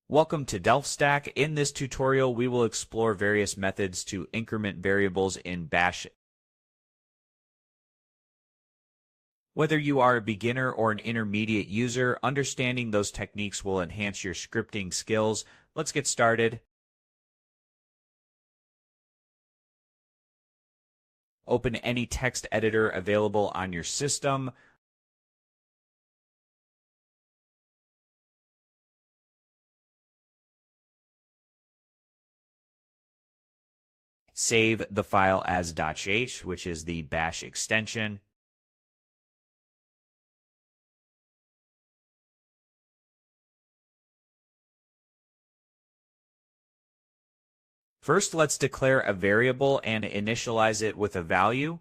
Welcome to DelphStack. In this tutorial, we will explore various methods to increment variables in Bash. Whether you are a beginner or an intermediate user, understanding those techniques will enhance your scripting skills. Let's get started. Open any text editor available on your system. Save the file as .sh, which is the Bash extension. First, let's declare a variable and initialize it with a value.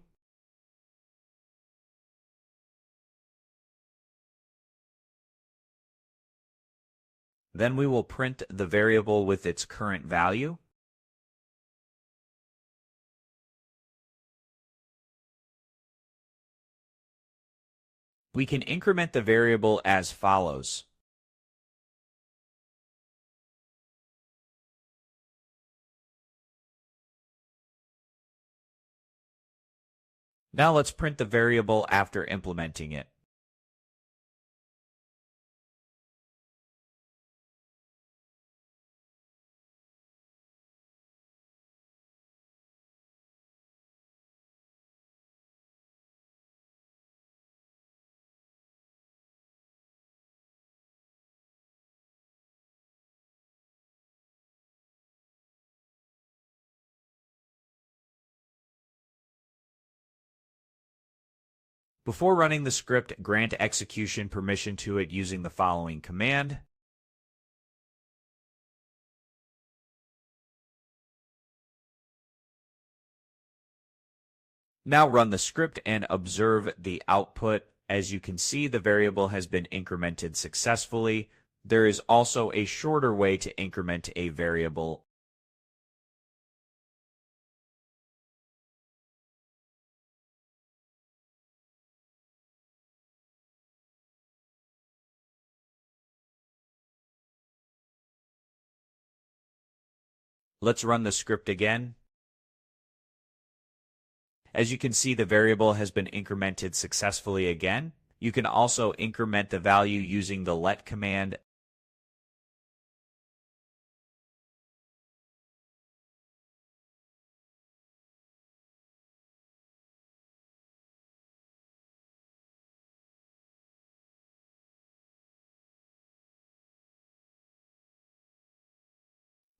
Then we will print the variable with its current value. We can increment the variable as follows. Now let's print the variable after implementing it. Before running the script, grant execution permission to it using the following command. Now run the script and observe the output. As you can see, the variable has been incremented successfully. There is also a shorter way to increment a variable. Let's run the script again. As you can see, the variable has been incremented successfully again. You can also increment the value using the let command.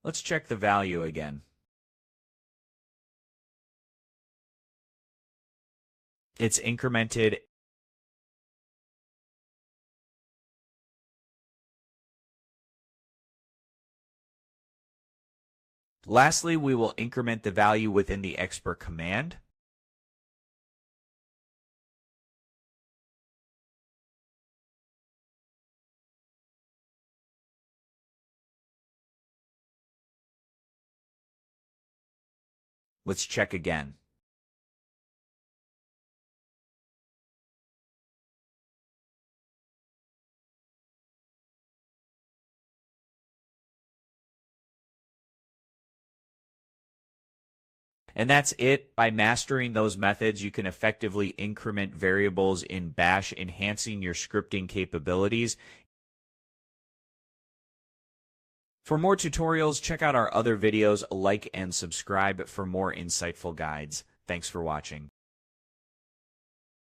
Let's check the value again. It's incremented. Lastly, we will increment the value within the Expr command. Let's check again. And that's it. By mastering those methods, you can effectively increment variables in Bash, enhancing your scripting capabilities. For more tutorials, check out our other videos, like and subscribe for more insightful guides. Thanks for watching.